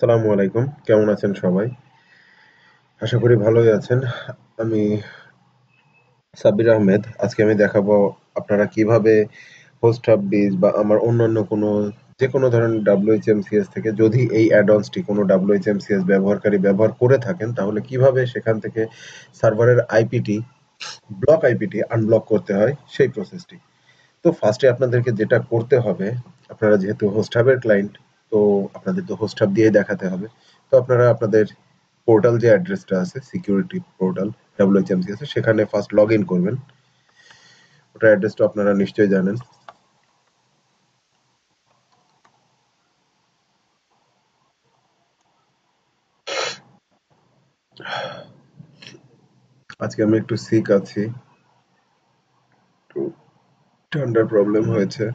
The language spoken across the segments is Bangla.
আসসালামু আলাইকুম। কেমন আছেন সবাই? আশা করি ভালোই আছেন। আমি সাব্বির আহমেদ। আজকে আমি দেখাবো আপনারা কিভাবে হোস্ট হাব বিজ বা আমার অন্যান্য যেকোনো ধরনের WHMCS থেকে যদি এই অ্যাড-অনসটি কোনো WHMCS ব্যবহারকারী ব্যবহার করে থাকেন, তাহলে কিভাবে সেখান থেকে সার্ভারের আইপিটি আনব্লক করতে হয় সেই প্রসেসটি। তো ফার্স্টে আপনাদেরকে যেটা করতে হবে, আপনারা যেহেতু হোস্ট হাবের ক্লায়েন্ট, তো আপনাদের তো হোস্ট হাব দিয়েই দেখাতে হবে। তো আপনারা আপনাদের পোর্টাল যে অ্যাড্রেসটা আছে, সিকিউরিটি পোর্টাল WHMCS এর, সেখানে ফার্স্ট লগ ইন করবেন। ওটার অ্যাড্রেসটা আপনারা নিশ্চয়ই জানেন। আজকে আমি একটু সিক আছি, একটু ঠান্ডার প্রবলেম হয়েছে।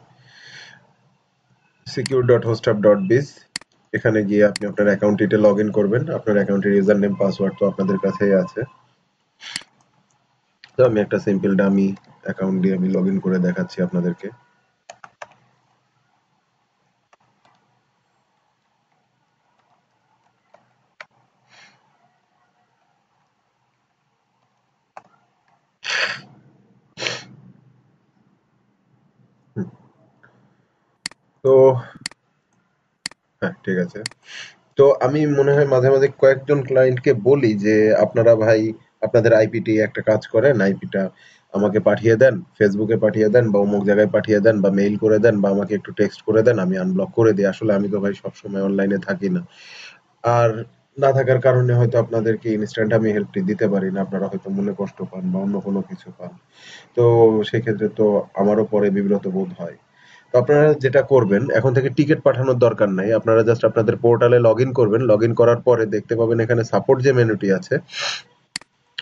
secure.hosthub.biz এখানে গিয়ে আপনি আপনার অ্যাকাউন্টটিতে লগ ইন করবেন। আপনার অ্যাকাউন্টের ইউজার নেম পাসওয়ার্ড তো আপনাদের কাছেই আছে। তো আমি একটা সিম্পল ডামি অ্যাকাউন্ট দিয়ে আমি লগ ইন করে দেখাচ্ছি আপনাদেরকে। হুম, তো হ্যাঁ, ঠিক আছে। তো আমি মনে হয় মাঝে মাঝে কয়েকজন ক্লায়েন্টকে বলি যে আপনারা ভাই আপনাদের আইপিটি একটা কাজ করেন, আইপিটা আমাকে পাঠিয়ে দেন, ফেসবুকে পাঠিয়ে দেন বা অমুক জায়গায় পাঠিয়ে দেন বা মেইল করে দেন বা আমাকে একটু টেক্সট করে দেন, আমি আনব্লক করে দিই। আসলে আমি তো ভাই সবসময় অনলাইনে থাকি না। আর না থাকার কারণে হয়তো আপনাদেরকে ইনস্ট্যান্ট আমি হেল্পটি দিতে পারি না, আপনারা হয়তো মনে কষ্ট পান বা অন্য কোনো কিছু পান। তো সেক্ষেত্রে তো আমারও পরে বিব্রত বোধ হয়। তো আপনারা যেটা করবেন, এখন থেকে টিকেট পাঠানোর দরকার নাই। আপনারা জাস্ট আপনাদের পোর্টালে লগ ইন করবেন। লগ ইন করার পরে দেখতে পাবেন এখানে সাপোর্ট যে মেনুটি আছে,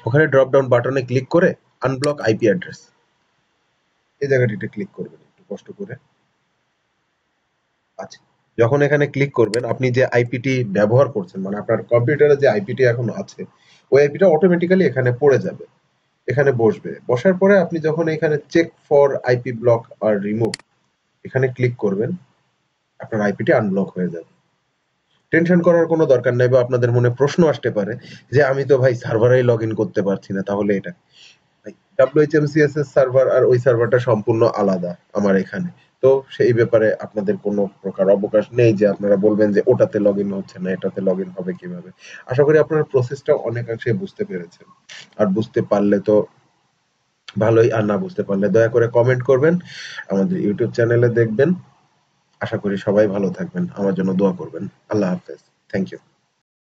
ওখানে ড্রপ ডাউন বাটনে ক্লিক করে আনব্লক আইপি অ্যাড্রেস এই জায়গাটিতে ক্লিক করবেন একটু কষ্ট করে। আচ্ছা, যখন এখানে ক্লিক করবেন, আপনি যে আইপিটি ব্যবহার করছেন, মানে আপনার কম্পিউটারে যে আইপিটি এখন আছে, ওই আইপিটা অটোমেটিক্যালি এখানে পড়ে যাবে, এখানে বসবে। বসার পরে আপনি যখন এখানে চেক ফর আইপি ব্লক আর রিমুভ এখানে ক্লিক করবেন, আপনার আইপিটি আনব্লক হয়ে যাবে। টেনশন করার কোনো দরকার নাই, বা আপনাদের মনে প্রশ্ন আসতে পারে যে আমি তো ভাই সার্ভারেই লগ ইন করতে পারছি না, তাহলে এটা ভাই WHMCS এর সার্ভার আর ওই সার্ভারটা সম্পূর্ণ আলাদা আমার এখানে। তো সেই ব্যাপারে আপনাদের কোনো প্রকার অবকাশ নেই যে আপনারা বলবেন যে ওটাতে লগ ইন হচ্ছে না, এটাতে লগ ইন হবে কিভাবে। আশা করি আপনারা প্রসেসটা অনেকাংশে বুঝতে পেরেছেন। আর বুঝতে পারলে তো ভালোই, আর না বুঝতে পারলে দয়া করে কমেন্ট করবেন, আমাদের ইউটিউব চ্যানেলে দেখবেন। আশা করি সবাই ভালো থাকবেন, আমার জন্য দোয়া করবেন। আল্লাহ হাফেজ। Thank you.